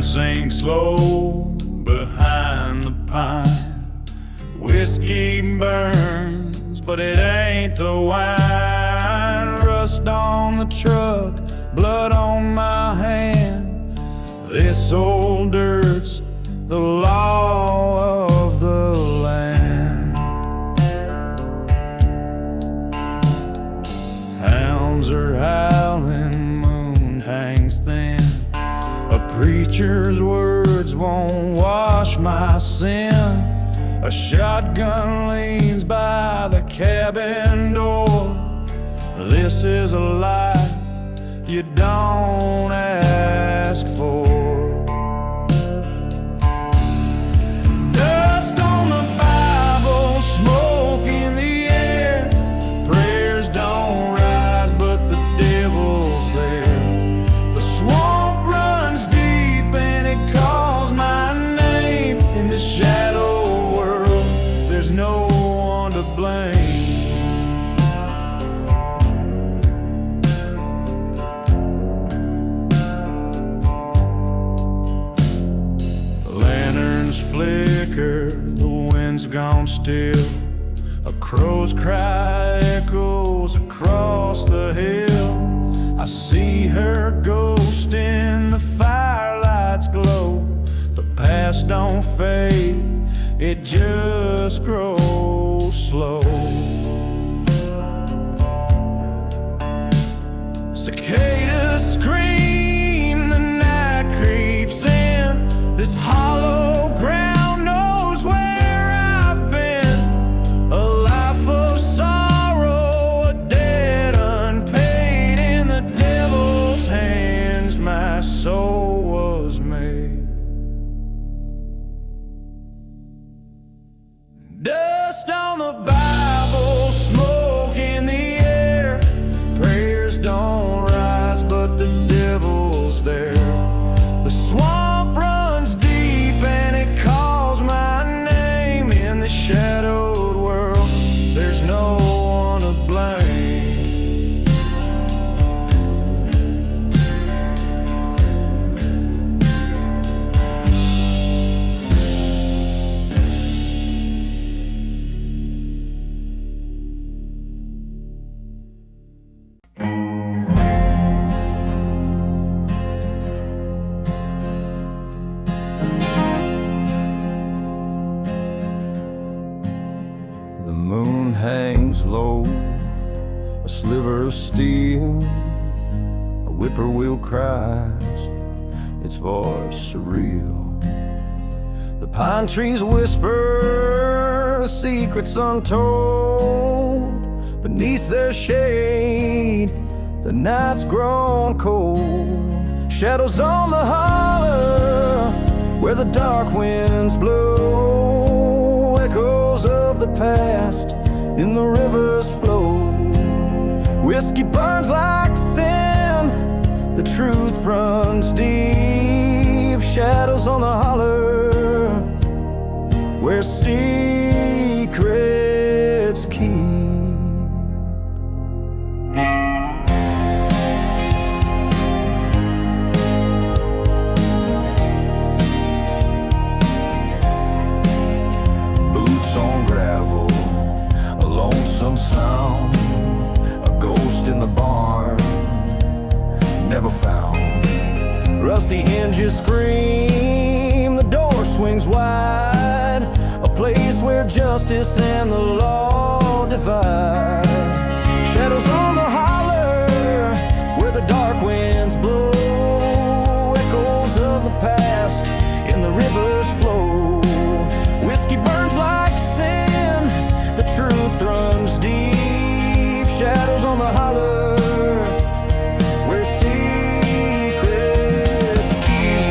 sun sinks low behind the pine. Whiskey burns, but it ain't the wine. Rust on the truck, blood on my hand. This old dirt's the law of the land. Hounds are howling, moon hangs thin. A preacher's words won't wash my sin. A shotgun leans by the cabin door. This is a life you don't ask for. Dust on the Bible, smoke in the air. Prayers don't rise, but the devil's there. The swamp runs deep and it calls my name. In the shadow world, there's no one to blame. Lanterns flicker, the wind's gone still. A crow's cry echoes across the hill. I see her ghost in the firelight's glow. The past don't fade, it just grows slow. Cicadas scream, the night creeps in. This hollow ground knows where I've been. A life of sorrow, a debt unpaid. In the devil's hands my soul was made. Dust on the Bible, smoke in the air. Prayers don't rise, but the devil's there. The swamp runs deep and it calls my name. In the shadowed world, there's no one to blame. The moon hangs low, a sliver of steel. A whippoorwill cries, its voice surreal. The pine trees whisper secrets untold. Beneath their shade, the night's grown cold. Shadows on the holler, where the dark winds blow. Echoes of the past in the river's flow. Whiskey burns like sin, the truth runs deep. Shadows on the holler, where secrets keep. Boots on gravel, a lonesome sound. A ghost in the barn, never found. Rusty hinges scream, the door swings wide. A place where justice and the law divide. Shadows on the holler, where the dark winds blow. Echoes of the past in the river's flow. Whiskey burns like sin, the truth runs deep. Shadows on the holler, where secrets keep.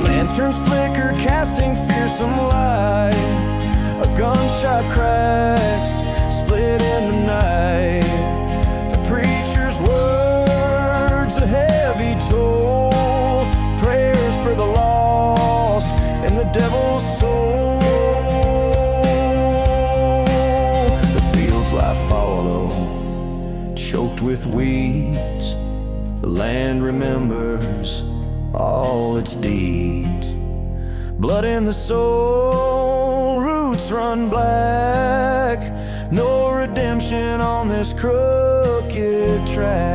Lanterns flicker, casting fearsome light. A gunshot cracks, split in the night. The preacher's words, a heavy toll. Prayers for the lost and the devil's soul. The with weeds. The land remembers all its deeds. Blood in the soul, roots run black. No redemption on this crooked track.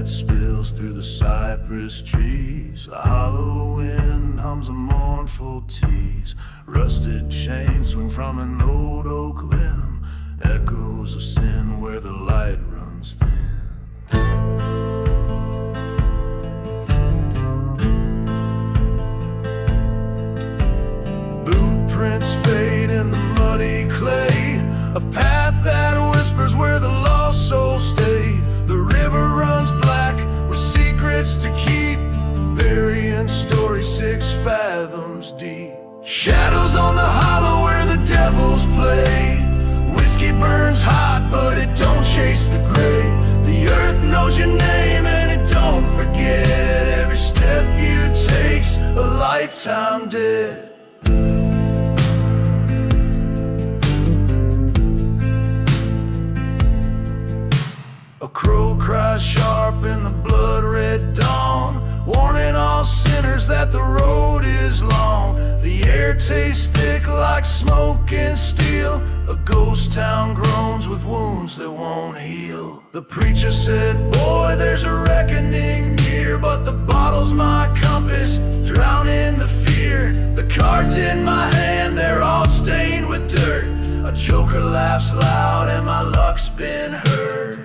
Spills through the cypress trees. A hollow wind hums a mournful tease. Rusted chains swing from an old oak limb. Echoes of sin where the light runs thin. Boot prints fade in the muddy clay. A path that whispers where the lost souls stay. The river runs black with secrets to keep, burying stories 6 fathoms deep. Shadows on the hollow where the devils play. Whiskey burns hot but it don't chase the gray. The earth knows your name and it don't forget. Every step you take's a lifetime dead. A crow cries sharp in the blood-red dawn, warning all sinners that the road is long. The air tastes thick like smoke and steel. A ghost town groans with wounds that won't heal. The preacher said, boy, there's a reckoning near. But the bottle's my compass, drowning the fear. The cards in my hand, they're all stained with dirt. A joker laughs loud and my luck's been hurt.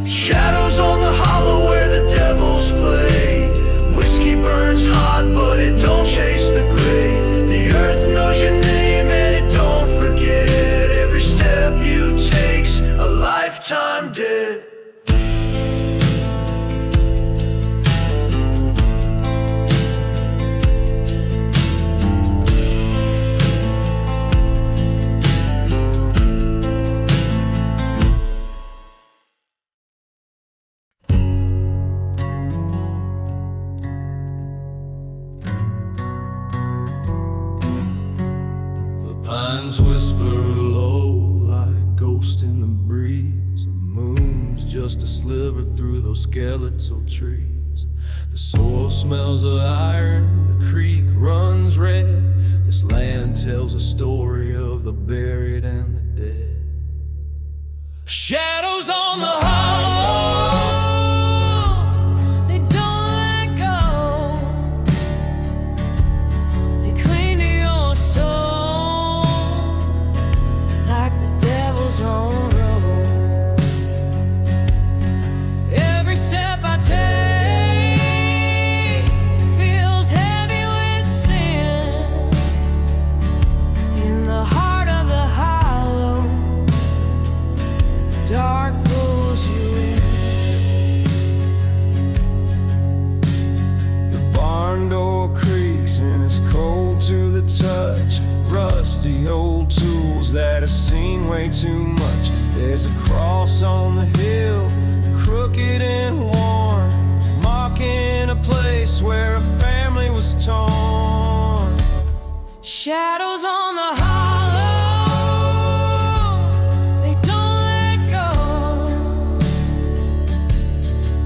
Shadows on the hollow where the devils play. Whiskey burns hot but it don't chase the gray. The earth knows your name and it don't forget. Every step you take's a lifetime dead. Pines whisper low like ghosts in the breeze. The moon's just a sliver through those skeletal trees. The soil smells of iron, the creek runs red. This land tells a story of the buried and the dead. Shadows on the hollow, they don't let go. They cling to your soul like the devil's own road. Every step I take feels heavy with sin. In the heart of the hollow, the dark pulls you in. The barn door creaks and it's cold to the touch. Rusty old tools that have seen way too much. There's a cross on the hill, crooked and worn, marking a place where a family was torn. Shadows on the hollow, they don't let go.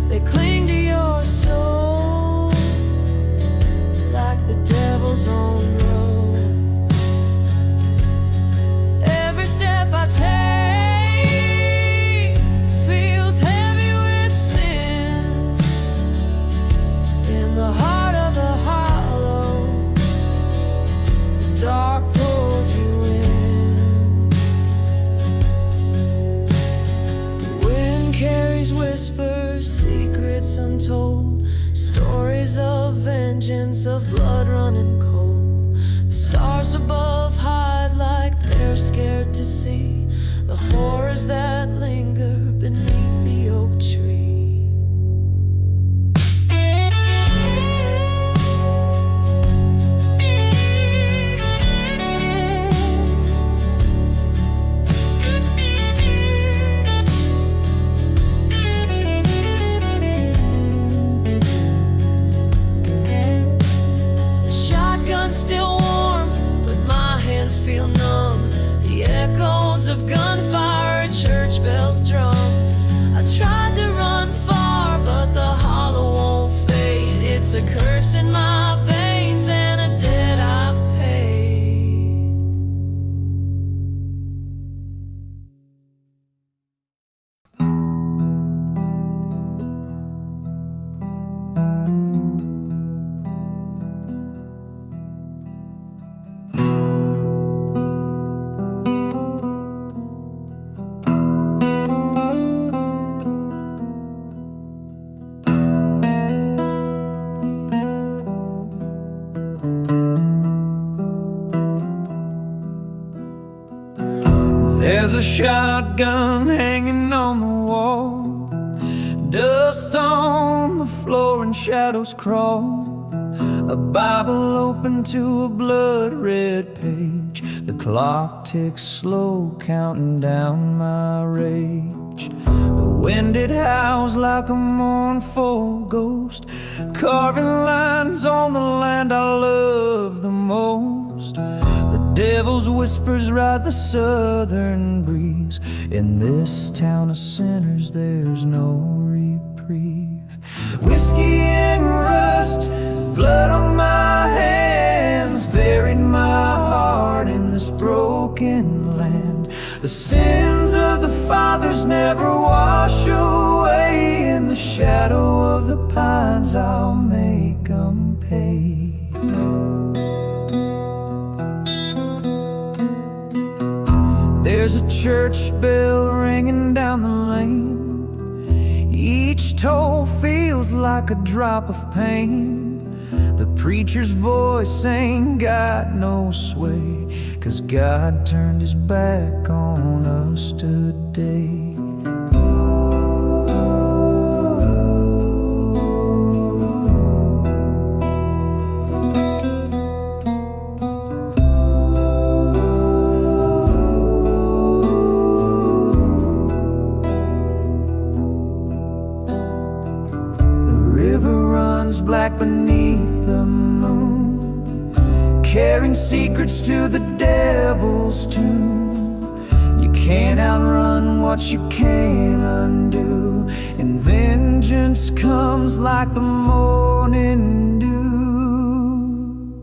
They cling to your soul like the devil's own road. Every step I take feels heavy with sin. In the heart of the hollow, whispers, secrets untold, stories of vengeance, of blood running cold. The stars above hide like they're scared to see the horrors that linger beneath the oak tree. Still warm, but my hands feel numb. The echoes of gunfire, church bells drum. I tried to run far, but the hollow won't fade. It's a curse in my veins and a debt I've paid. There's a shotgun hanging on the wall, dust on the floor and shadows crawl. A Bible open to a blood-red page. The clock ticks slow, counting down my rage. The wind it howls like a mournful ghost, carving lines on the land I love the most. The devil's whispers ride the southern breeze. In this town of sinners there's no reprieve. Whiskey and rust, blood on my hands, buried my heart in this broken land. The sins of the fathers never wash away. In the shadow of the pines I'll make them pay. There's a church bell ringing down the lane. Each toll feels like a drop of pain. The preacher's voice ain't got no sway, 'cause God turned his back on us today. Black beneath the moon, carrying secrets to the devil's tomb. You can't outrun what you can't undo, and vengeance comes like the morning dew.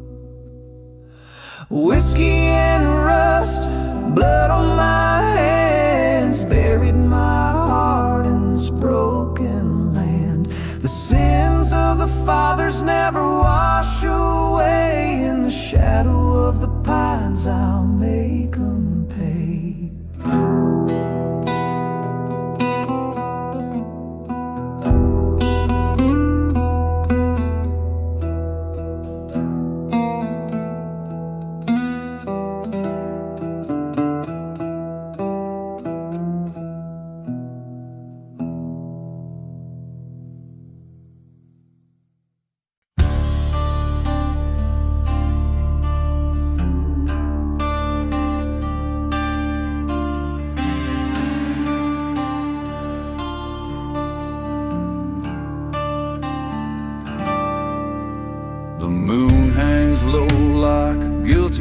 Whiskey and rust, blood on my hands, buried my heart in this broken land. The sins of the fathers never wash away. In the shadow of the pines I'll make them pay.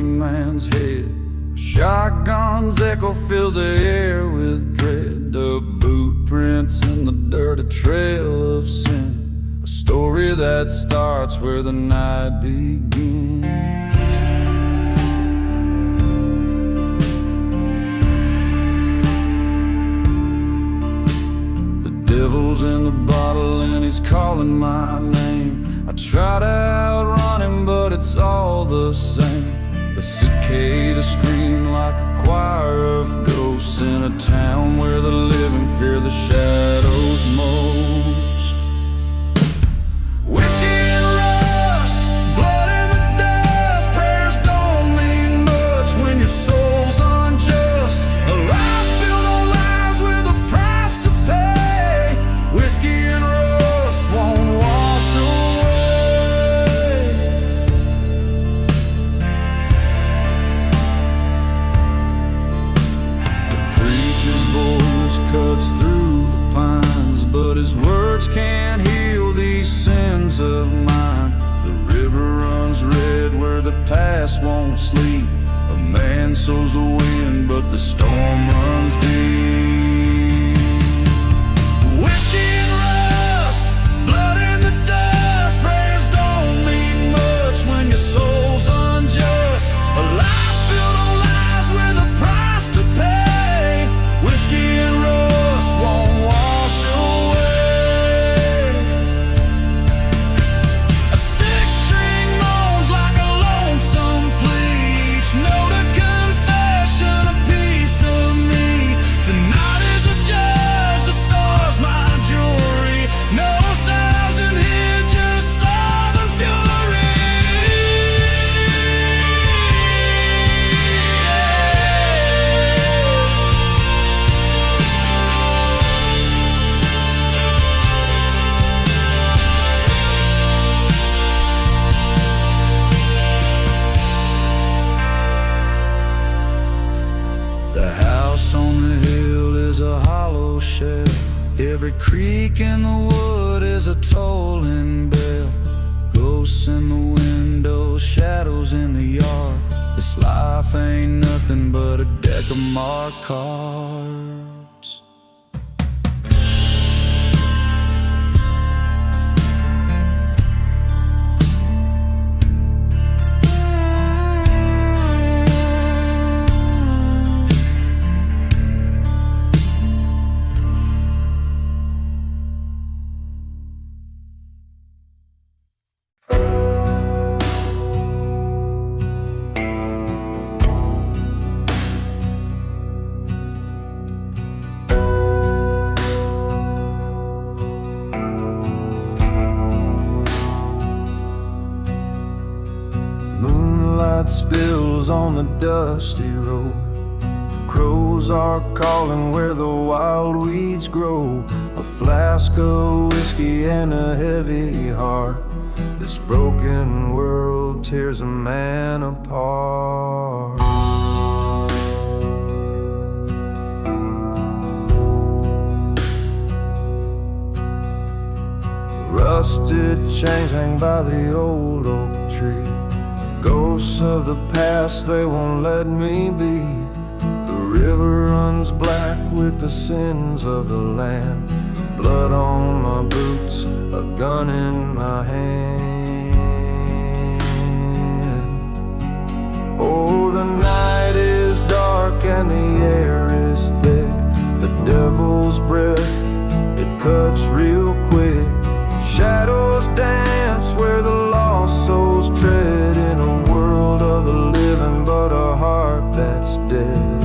Man's head. A shotgun's echo fills the air with dread. The boot prints in the dirt, a trail of sin. A story that starts where the night begins. The devil's in the bottle and he's calling my name. I try to outrun him, but it's all the same. The cicada scream like a choir of ghosts in a town where the living fear the shadows most. Whiskey and rust, blood in the dust. Prayers don't mean much when your soul's unjust. A life built on lies with a price to pay. Whiskey and rust won't wash away. The preacher's voice cuts through the pines, but his words can't heal these sins of mine. The river runs red where the past won't sleep. A man sows the wind, but the storm runs deep. Whiskey and rust, blood in the dust. Prayers don't mean much when your soul's unjust. A life built on lies with a price to pay. Whiskey and rust won't wash away. A six-string moans like a lonesome plea. Each note a confession, a piece of me. The night is a judge, the stars my jury. No sounds in here, just southern fury. The house on the hill is a hollow shell. Every creak in the wood is a tolling bell. Ghosts in the windows, shadows in the yard. This life ain't nothing but a deck of marked cards. Moonlight spills on the dusty road. Crows are calling where the wild weeds grow. A flask of whiskey and a heavy heart. This broken world tears a man apart. Rusted chains hang by the old oak tree. Ghosts of the past, they won't let me be. The river runs black with the sins of the land. Blood on my boots, a gun in my hand. Oh, the night is dark and the air is thick. The devil's breath, it cuts real quick. Shadows dance where the lost souls tread. In a world of the living, but a heart that's dead.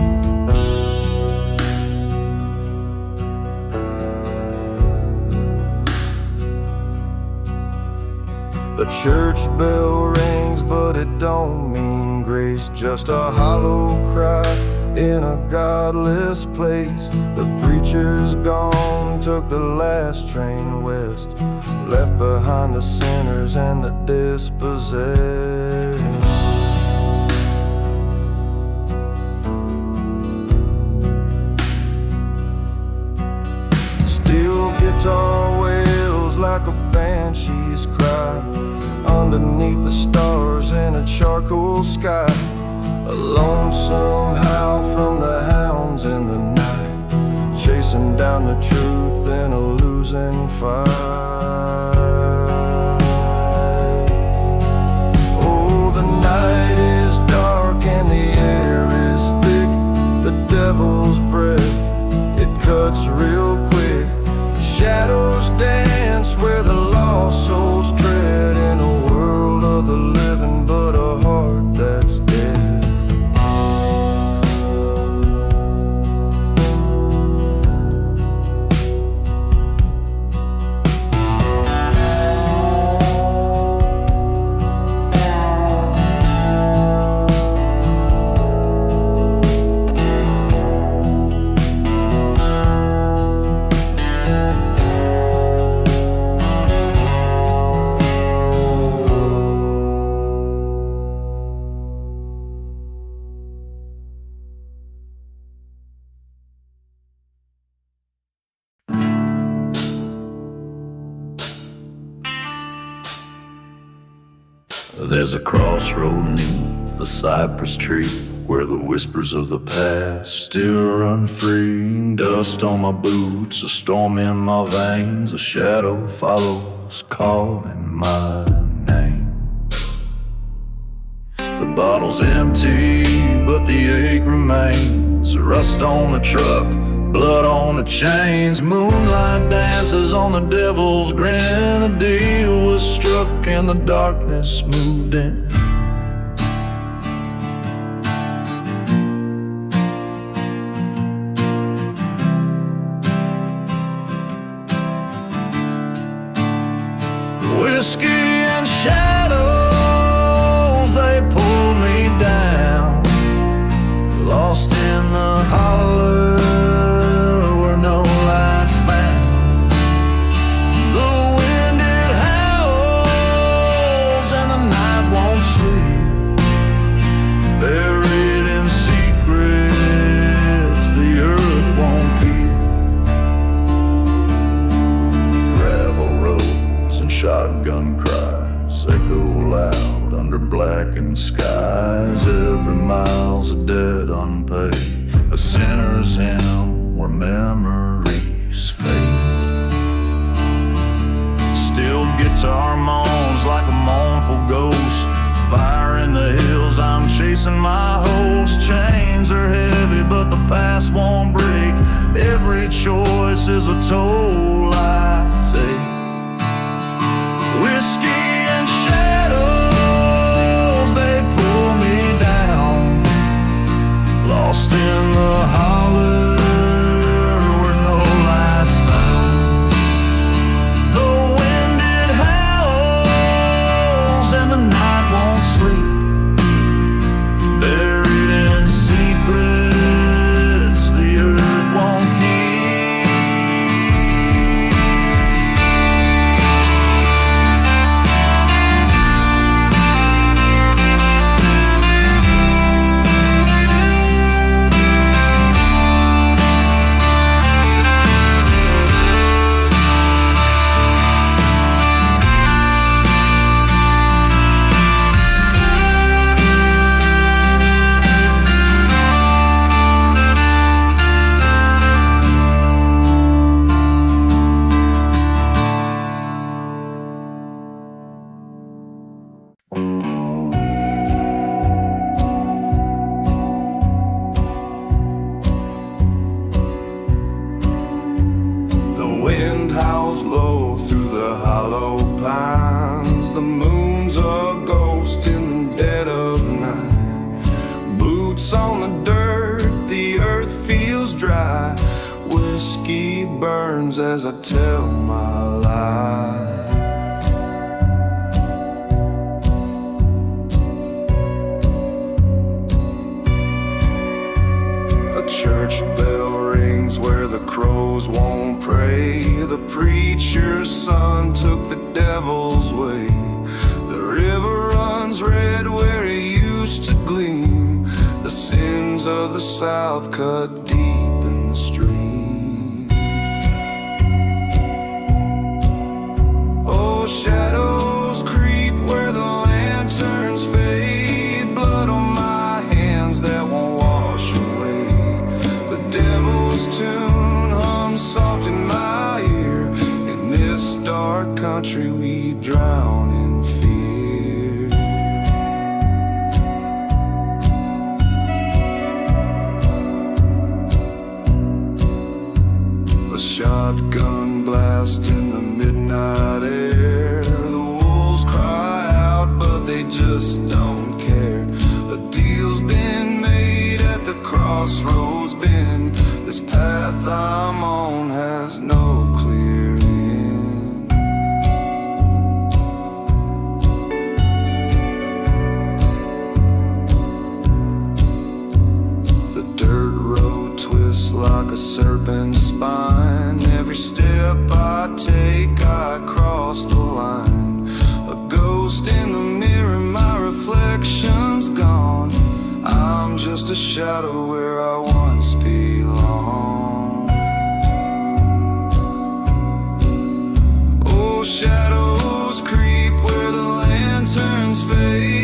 The church bell rings, but it don't mean grace. Just a hollow cry in a godless place. The preacher's gone, took the last train west. Left behind the sinners and the dispossessed. Steel guitar wails like a banshee's cry underneath the stars in a charcoal sky. A lonesome howl from the hounds in the night, chasing down the truth in a losing fight. Oh, the night is dark and the air is thick. The devil's breath, it cuts real quick. Shadows dance where the lost souls tread. In a world of the living, but a heart that's dead. There's a crossroad neath the cypress tree where the whispers of the past still run free. Dust on my boots, a storm in my veins, a shadow follows calling my name. The bottle's empty, but the ache remains. Rust on the truck, blood on the chains. Moonlight dances on the devil's grin. A deal was struck and the darkness moved in. Whiskey and shadows, they pulled me down. Lost in the holler where no lights found. The wind it howls and the night won't sleep. Buried in secrets the earth won't keep. Gravel roads and shotgun cries echo loud under blackened skies. Every mile's a debt unpaid, a sinner's hymn where memories fade. Still guitar moans like a mournful ghost. Fire in the hills, I'm chasing my host. Chains are heavy, but the past won't break. Every choice is a toll I take. Whiskey and shadows, they pull me down. Lost in the holler where no lights found. The wind it howls and the night won't sleep. Buried in secrets the earth won't keep. The wind howls low through the hollow pines. The moon's a ghost in the dead of night. Boots on the dirt, the earth feels dry. Whiskey burns as I tell my lie. A church bell rings where the crows won't pray. The preacher's son took the devil's way. The river runs red where it used to gleam. The sins of the South cut deep in the stream. Oh, shadows creep where the lanterns fade. Blood on my hands that won't wash away. The devil's tune hums soft in my ear. In this dark country we drown in fear. A shotgun blast in the midnight air. The wolves cry out, but they just don't care. A deal's been made at the crossroads bend. This path I'm on has no clear end. The dirt road twists like a serpent's spine. Every step I take, I cross the line. A ghost in the mirror, my reflection's gone. I'm just a shadow where I once belonged. Oh, shadows creep where the lanterns fade.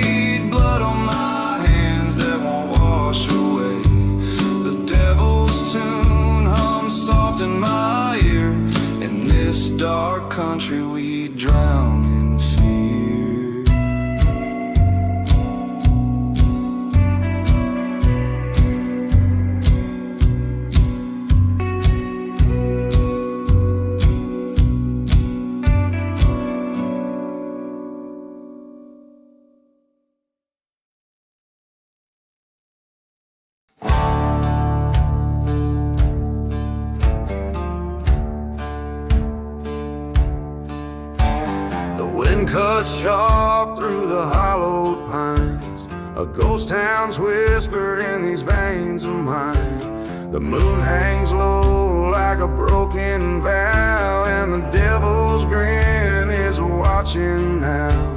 dark country we drown in fear. Cut sharp through the hollowed pines, a ghost town's whisper in these veins of mine. The moon hangs low like a broken vow, and the devil's grin is watching now.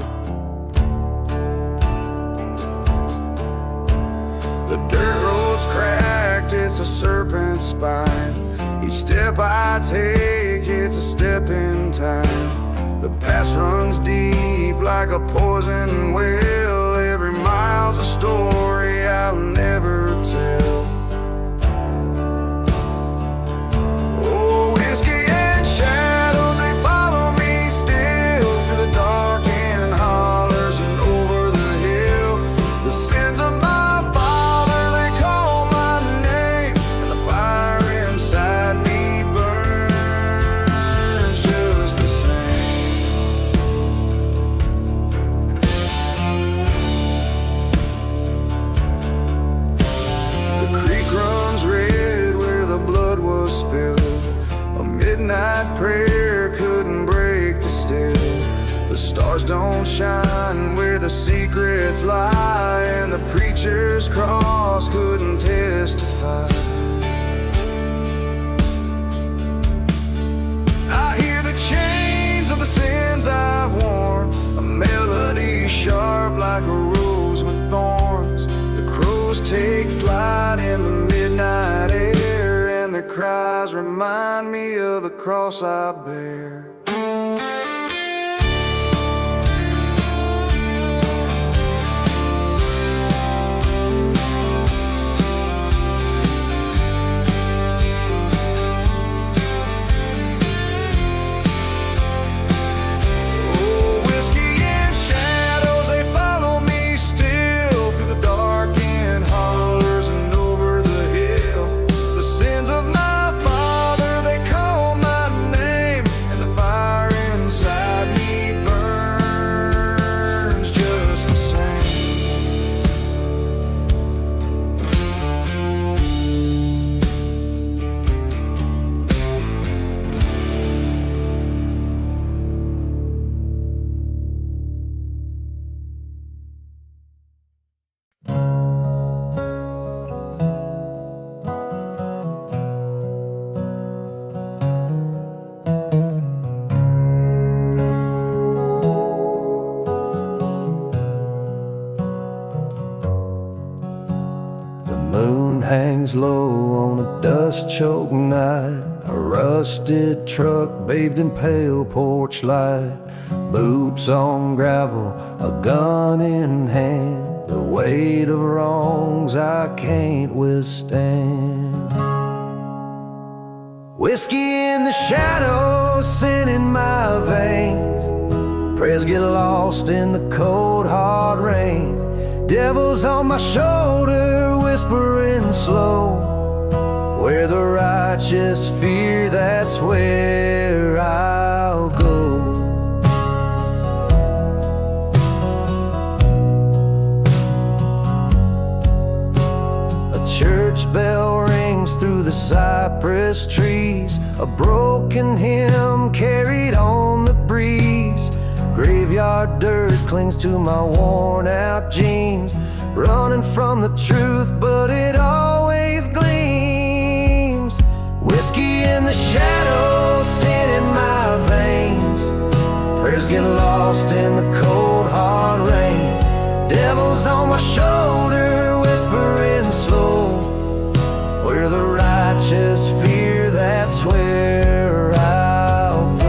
The dirt road's cracked, it's a serpent's spine. Each step I take, it's a step in time. The past runs deep like a poison well. Every mile's a story I'll never tell. Oh, whiskey and shadows, they follow me still through the darkened hollers and over the hill. The sins of my father, they call my name, and the fire inside me burns just the same. Spilled. A midnight prayer couldn't break the still. The stars don't shine where the secrets lie, and the preacher's cross couldn't testify. I hear the chains of the sins I've worn, a melody sharp like a rose with thorns. The crows take flight in the midnight air, and their cries remind me of the cross I bear. Hangs low on a dust-choked night, a rusted truck bathed in pale porch light, boots on gravel, a gun in hand, the weight of wrongs I can't withstand. Whiskey in the shadows, sin in my veins, prayers get lost in the cold hard rain. Devil's on my shoulder, whispering slow, where the righteous fear, that's where I'll go. A church bell rings through the cypress trees, a broken hymn carried on the breeze. Graveyard dirt clings to my worn out jeans, running from the truth, but it always gleams. Whiskey in the shadows, sin in my veins, prayers get lost in the cold hard rain. Devil's on my shoulder, whispering slow, where the righteous fear, that's where I'll go.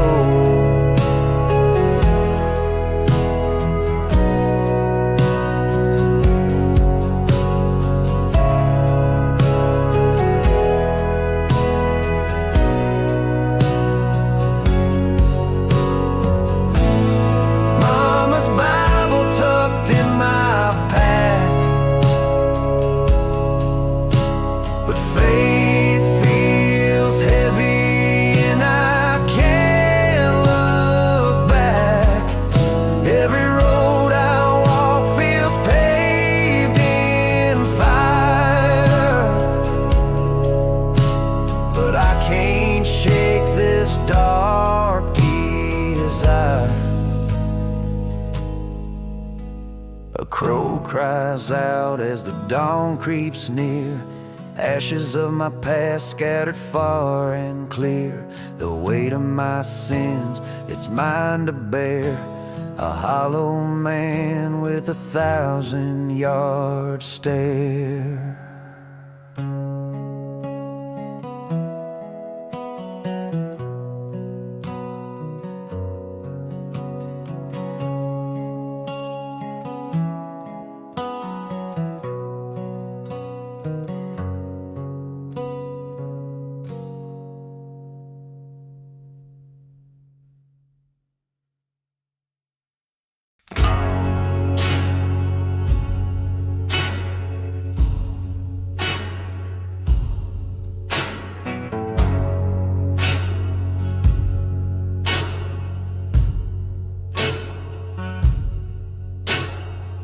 cries out as the dawn creeps near. Ashes of my past scattered far and clear. The weight of my sins, it's mine to bear. A hollow man with 1,000-yard stare.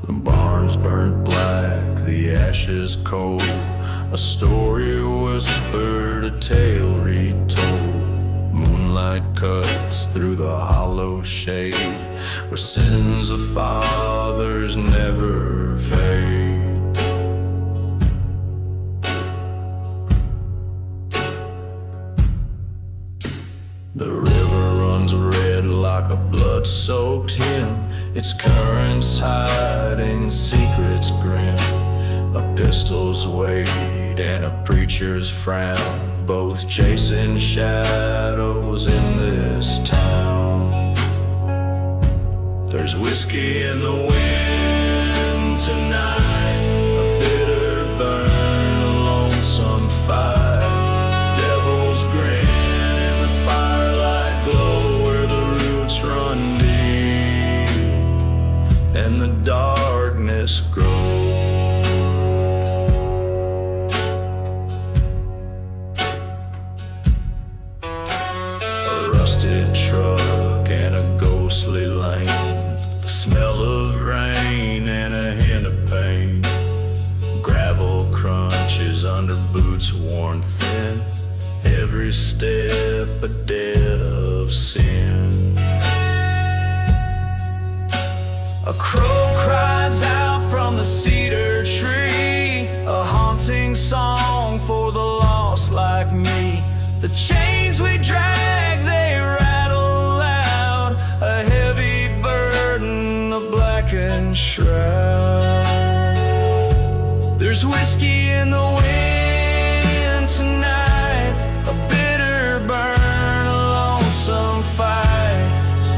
The barn's burnt black, the ashes cold. A story whispered, a tale retold. Moonlight cuts through the hollow shade, where sins of fathers never fade. The river runs red like a blood-soaked hymn, its currents hiding secrets grim. A pistol's weight and a preacher's frown, both chasing shadows in this town. There's whiskey in the wind tonight, a bitter burn, a lonesome fight. Devil's grin in the firelight glow, where the roots run deep and the darkness grows. A rusted truck and a ghostly lane, the smell of rain and a hint of pain. Gravel crunches under boots worn thin, every step a debt of sin. A crow cries out from the cedar tree, a haunting song for the lost like me. The chains we drag, they rattle loud, a heavy burden, a blackened shroud. There's whiskey in the wind tonight, a bitter burn, a lonesome fight.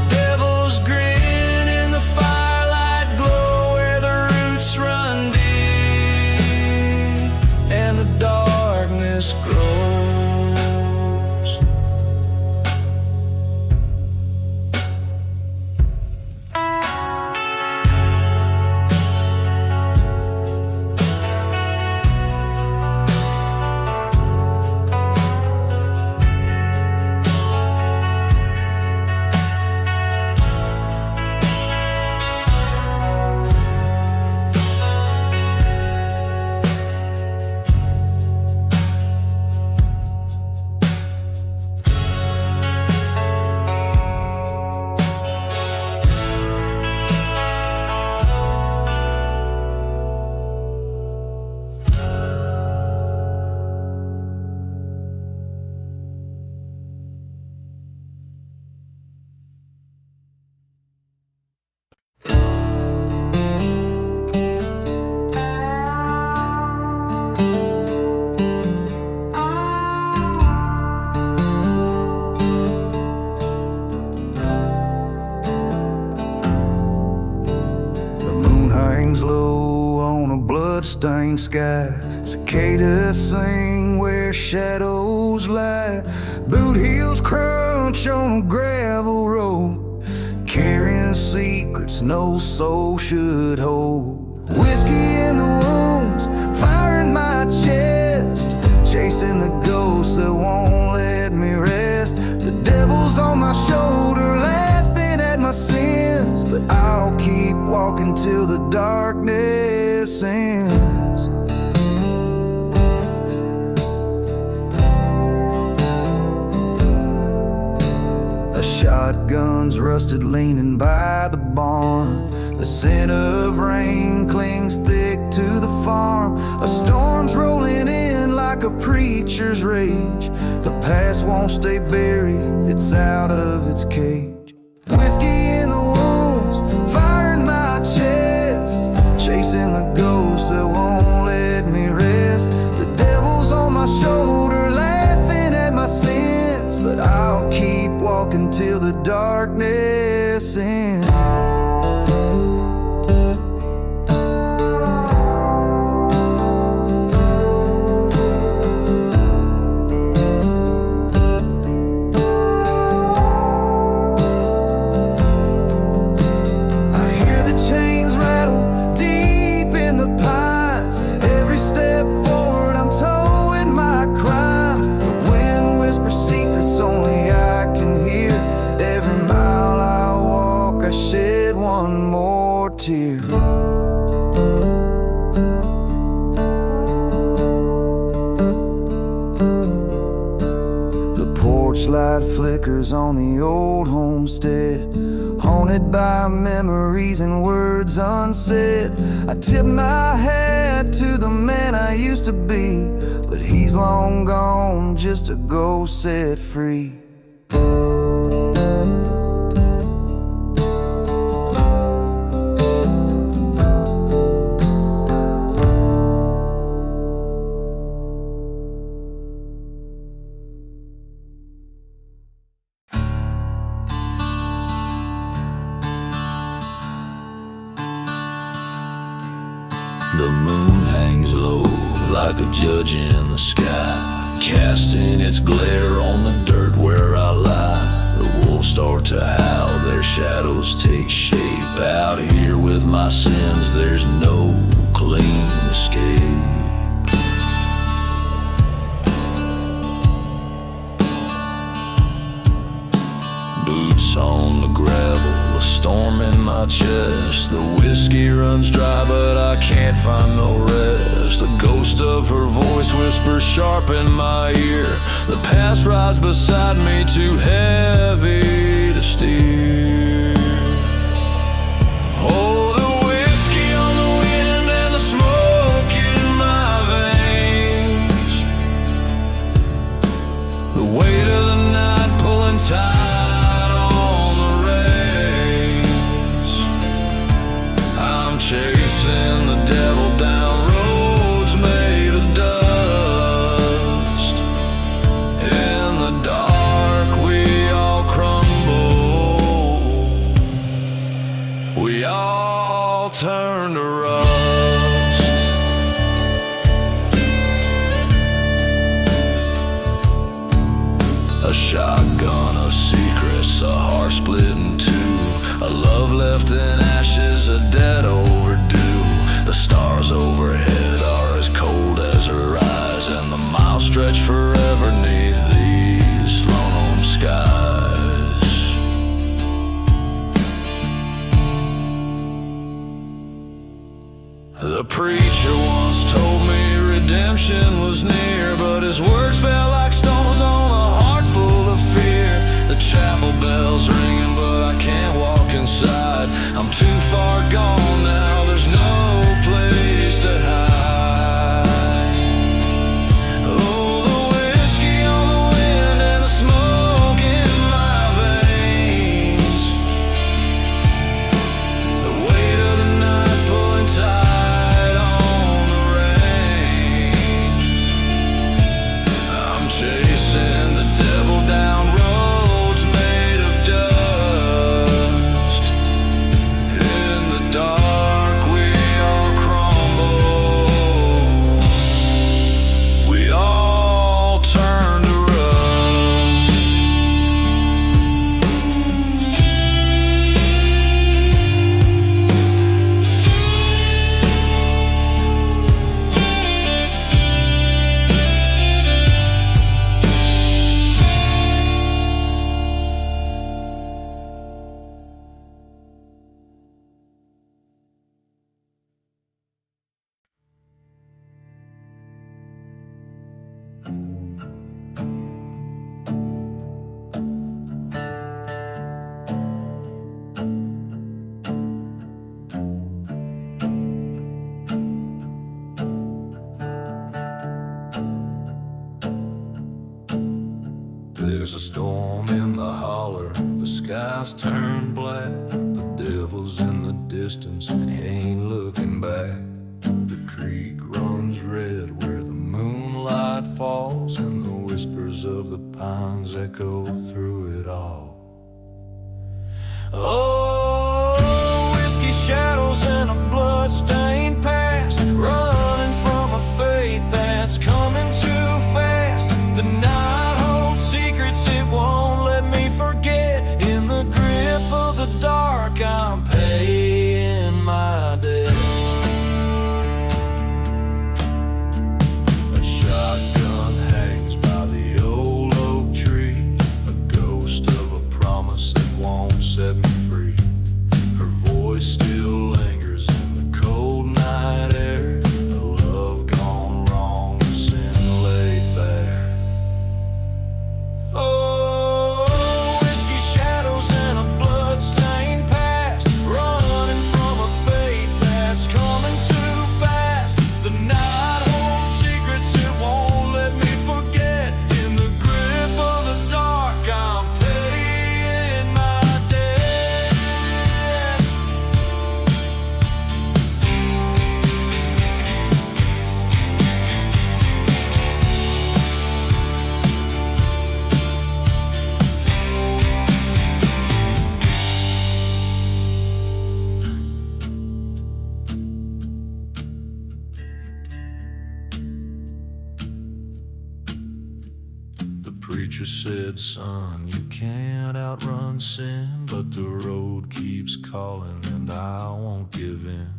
Devil's grin in the firelight glow, where the roots run deep and the darkness grows. Low on a blood-stained sky, cicadas sing where shadows lie. Boot heels crunch on a gravel road, carrying secrets no soul should hold. Whiskey in the wounds, fire in my chest, chasing the ghosts that won't let me rest. The devil's on my shoulder, laughing at my sins, but I'll keep walking till the darkness ends. A shot shotguns rusted leaning by the barn. The scent of rain clings thick to the farm. A storm's rolling in like a preacher's rage. The past won't stay buried, it's out of its cage. Whiskey in the wounds, fire in my chest, chasing the ghosts that won't let me rest. The devil's on my shoulder, laughing at my sins, but I'll keep walking till the darkness ends. The porch light flickers on the old homestead, haunted by memories and words unsaid. I tip my hat to the man I used to be, but he's long gone, just a ghost set free. The moon hangs low like a judge in the sky, casting its glare on the dirt where I lie. The wolves start to howl, their shadows take shape. Out here with my sins, there's no clean escape. Boots on the gravel, a storm in my chest. The whiskey runs dry, but I can't find no rest. The ghost of her voice whispers sharp in my ear. The past rides beside me, too heavy to steer. Oh, the whiskey on the wind and the smoke in my veins. The weight of the night pulling tight. Chasing the devil down roads made of dust. In the dark we all crumble, we all turn to rust. A shotgun of secrets, a heart split in two, a love left in ashes, a debt overdue. The stars overhead are as cold as her eyes, and the miles stretch forever neath these lone skies. The preacher once told me redemption was near, but his words fell like stones on a heart full of fear. The chapel bells ringing, but I can't walk inside. I'm too far gone now, there's no place to hide. Oh, the whiskey on the storm in the holler, the skies turn black. The devil's in the distance and he ain't looking back. The creek runs red where the moonlight falls, and the whispers of the pines echo through it all. Oh, whiskey shadows and a blood-stained past, running from a fate that's coming too fast. The night holds secrets it won't let me forget. In the grip of the dark, I'm paying my debt. A shotgun hangs by the old oak tree, a ghost of a promise that won't set me free. Her voice still lingers in the cold night air, a love gone wrong, a sin laid bare. Oh, whiskey shadows and a blood-stained past, running from a fate that's coming too fast. The night holds secrets it won't let me forget. In the grip of the dark, I'm paying my debt. The preacher said, son, you can't outrun sin, but the road keeps calling and I won't give in.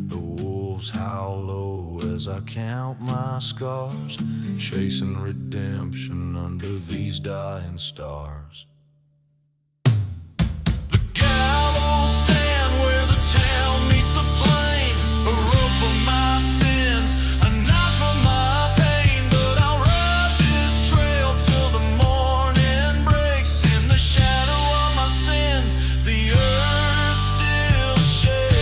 The wolves howl low as I count my scars, chasing redemption under these dying stars. The gallows stand where the town meets the plain, a rope for my sins, a knife for my pain. But I'll ride this trail till the morning breaks. In the shadow of my sins, the earth still shakes.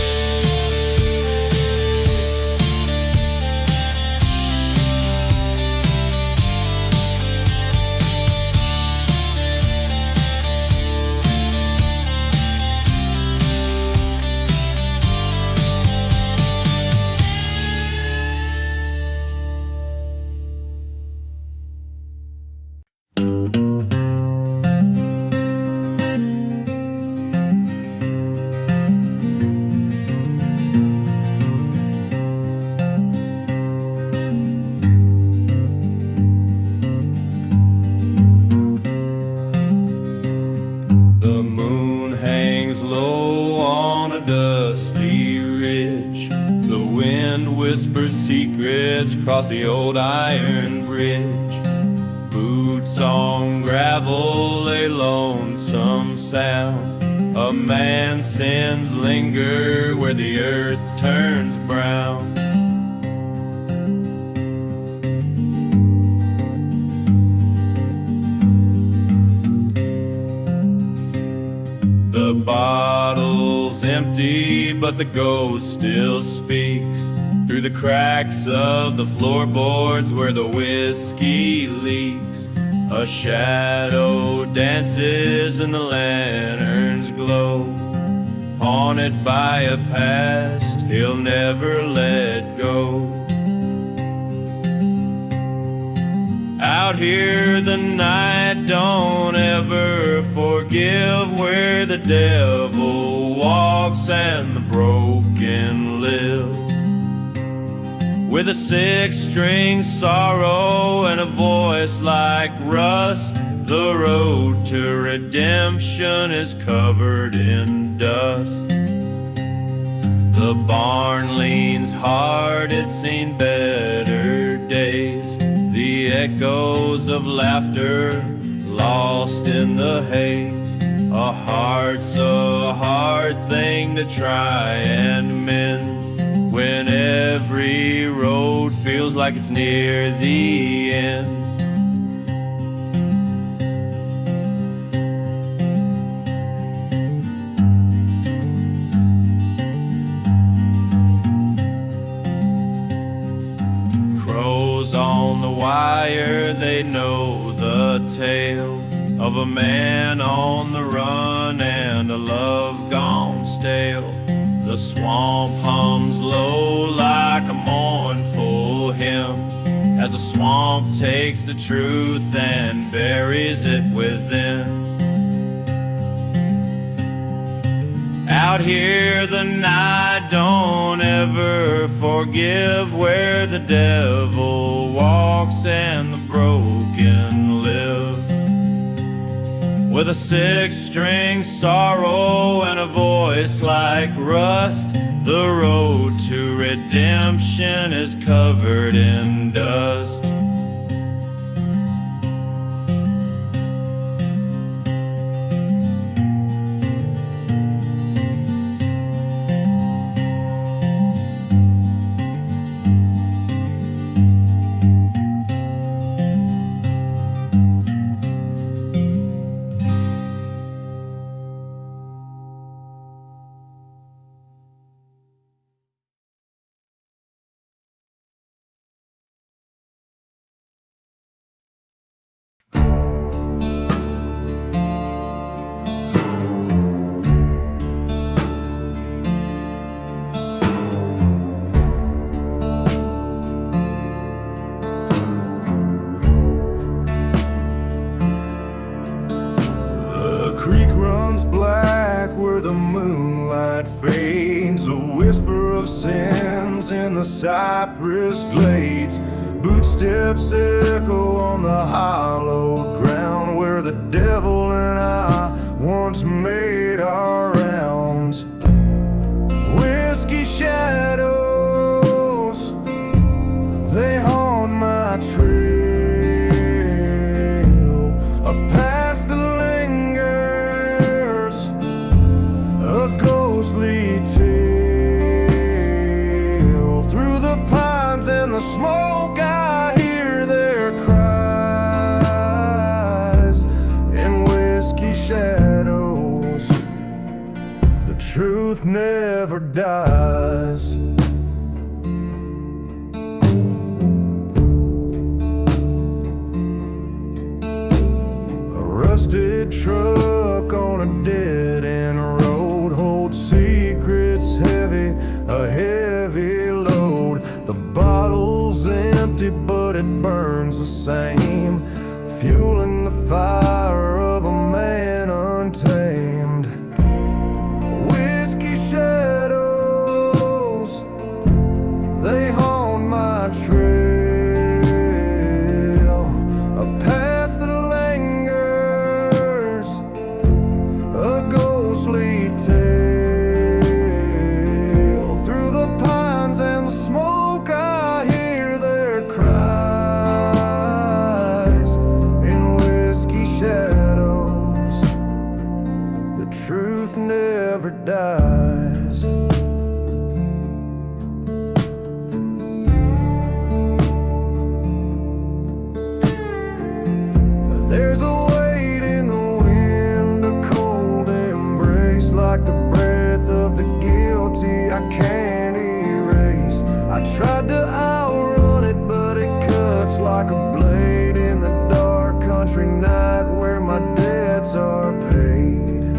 The moon hangs low on a dusty ridge. The wind whispers secrets across the old iron bridge. Boots on gravel, a lonesome sound. A man's sins linger where the earth turns brown. The bottle's empty, but the ghost still speaks through the cracks of the floorboards where the whiskey leaks. A shadow dances and the lanterns glow, haunted by a past he'll never let go. Out here the night don't ever forgive, where the devil walks and the broken live. With a six-string sorrow and a voice like rust, the road to redemption is covered in dust. The barn leans hard, it's seen better days. The echoes of laughter lost in the haze. A heart's a hard thing to try and mend, when every road feels like it's near the end. Crows on the wire, they know the tale. of a man on the run and a love gone stale. The swamp hums low like a mournful hymn as the swamp takes the truth and buries it within. Out here the night don't ever forgive, where the devil walks and the broken live. With a six-string sorrow and a voice like rust, the road to redemption is covered in dust. Black where the moonlight fades, a whisper of sins in the cypress glades. Bootsteps echo on the hollowed ground where the devil and I once made our rounds. Whiskey shadows, they haunt my trail, a past that lingers, a ghostly tale. Through the pines and the smoke I hear their cries. In whiskey shadows, the truth never dies. A rusted truck on a dead-end road holds secrets heavy, a heavy load. The bottle's empty but it burns the same, fueling the fire of a man untamed. Whiskey shadows, they haunt my trail, a past that lingers, a ghostly tale. Through the pines and the smoke I hear their cries. In whiskey shadows, the truth never dies. There's a weight in the wind, a cold embrace, like the breath of the guilty I can't erase. I tried to outrun it, but it cuts like a blade in the dark country night where my debts are paid.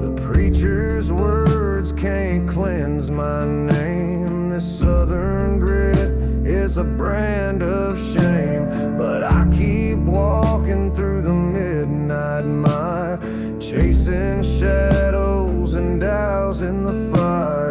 The preacher's words can't cleanse my name. This southern grit is a brand of shame, but I keep walking through the midnight mire, chasing shadows and dousing the fire.